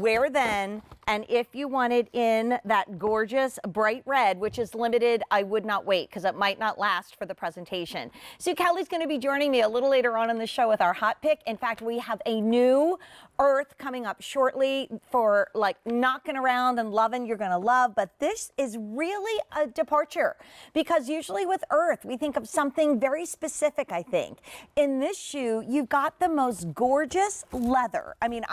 wear then, and if you want it in that gorgeous bright red, which is limited, I would not wait because it might not last for the presentation. Sue Kelly's going to be joining me a little later on in the show with our hot pick. In fact, we have a new Earth coming up shortly for like knocking around and loving, you're going to love. But this is really a departure because usually with Earth, we think of something very specific, I think. In this shoe, you've got the most gorgeous leather. I mean,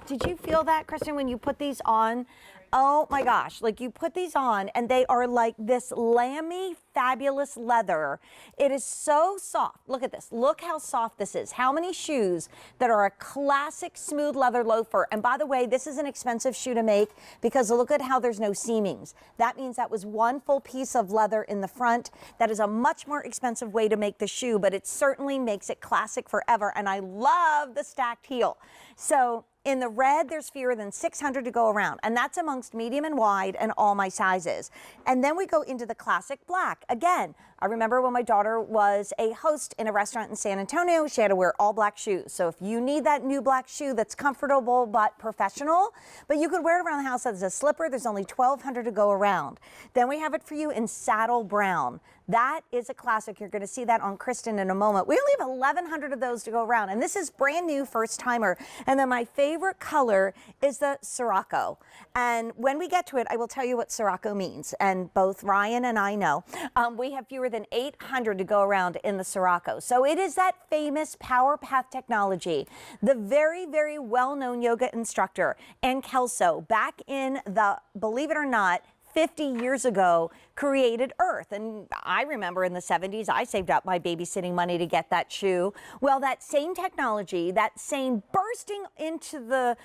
did you feel that, Kristen, when you put these on? Oh my gosh, like you put these on and they are like this lammy, fabulous leather. It is so soft. Look at this. Look how soft this is. How many shoes that are a classic smooth leather loafer. And by the way, this is an expensive shoe to make because look at how there's no seamings. That means that was one full piece of leather in the front. That is a much more expensive way to make the shoe, but it certainly makes it classic forever. And I love the stacked heel. So in the red, there's fewer than 600 to go around, and that's amongst medium and wide and all my sizes. And then we go into the classic black. Again, I remember when my daughter was a host in a restaurant in San Antonio, she had to wear all black shoes. So if you need that new black shoe that's comfortable but professional, but you could wear it around the house as a slipper, there's only 1,200 to go around. Then we have it for you in saddle brown. That is a classic. You're going to see that on Kristen in a moment. We only have 1,100 of those to go around, and this is brand new, first timer. And then my favorite color is the Sirocco. And when we get to it, I will tell you what Sirocco means. And both Ryan and I know. We have fewer than 800 to go around in the Sirocco. So it is that famous Power Path technology. The very, very well-known yoga instructor, Ann Kelso, back in the, believe it or not, 50 years ago, created Earth. And I remember in the 70s, I saved up my babysitting money to get that shoe. Well, that same technology, that same bursting into the,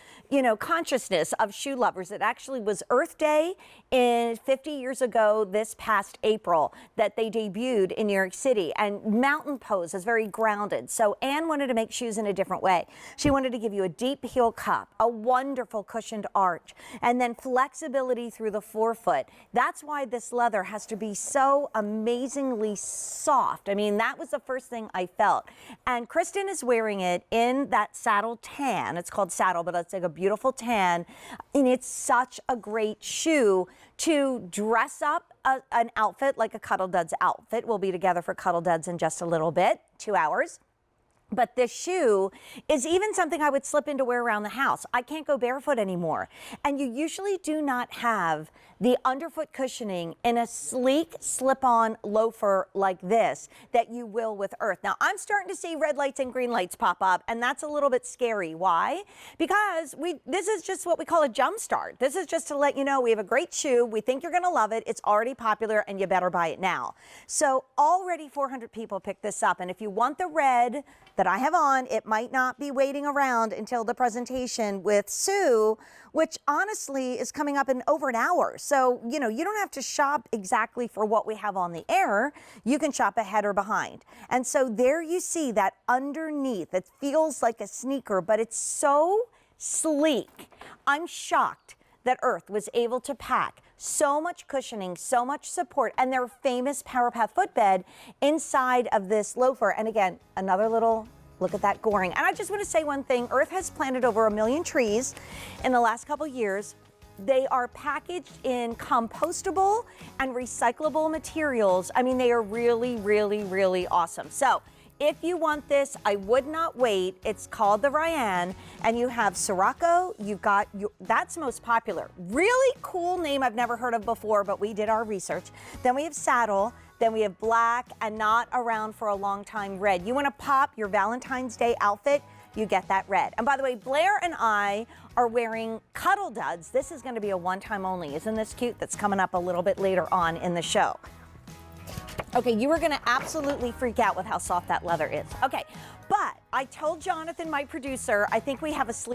consciousness of shoe lovers, it actually was Earth Day in 50 years ago this past April that they debuted in New York City. And mountain pose is very grounded. So Anne wanted to make shoes in a different way. She wanted to give you a deep heel cup, a wonderful cushioned arch, and then flexibility through the forefoot. That's why this leather has to be so amazingly soft. I mean, that was the first thing I felt. And Kristen is wearing it in that saddle tan. It's called saddle, but it's like a beautiful tan. And it's such a great shoe to dress up an outfit like a Cuddle Duds outfit. We'll be together for Cuddle Duds in just a little bit, 2 hours. But this shoe is even something I would slip in to wear around the house. I can't go barefoot anymore. And you usually do not have the underfoot cushioning in a sleek slip-on loafer like this that you will with Earth. Now, I'm starting to see red lights and green lights pop up, and that's a little bit scary. Why? Because this is just what we call a jump start. This is just to let you know we have a great shoe. We think you're going to love it. It's already popular, and you better buy it now. So already 400 people picked this up, and if you want the red that I have on, it might not be waiting around until the presentation with Sue, which honestly is coming up in over an hour. So, you don't have to shop exactly for what we have on the air. You can shop ahead or behind. And so there you see that underneath. It feels like a sneaker, but it's so sleek. I'm shocked that Earth was able to pack so much cushioning, so much support, and their famous Power Path footbed inside of this loafer. And again, another little look at that Goring. And I just want to say one thing. Earth has planted over 1 million trees in the last couple years. They are packaged in compostable and recyclable materials. I mean, they are really, really, really awesome. So if you want this, I would not wait. It's called the Ryanne, and you have Sirocco. You've got, that's most popular. Really cool name I've never heard of before, but we did our research. Then we have saddle. Then we have black and not around for a long time red. You want to pop your Valentine's Day outfit, you get that red. And by the way, Blair and I are wearing Cuddle Duds. This is going to be a one-time only. Isn't this cute? That's coming up a little bit later on in the show. Okay, you are going to absolutely freak out with how soft that leather is. Okay, but I told Jonathan, my producer, I think we have a sleep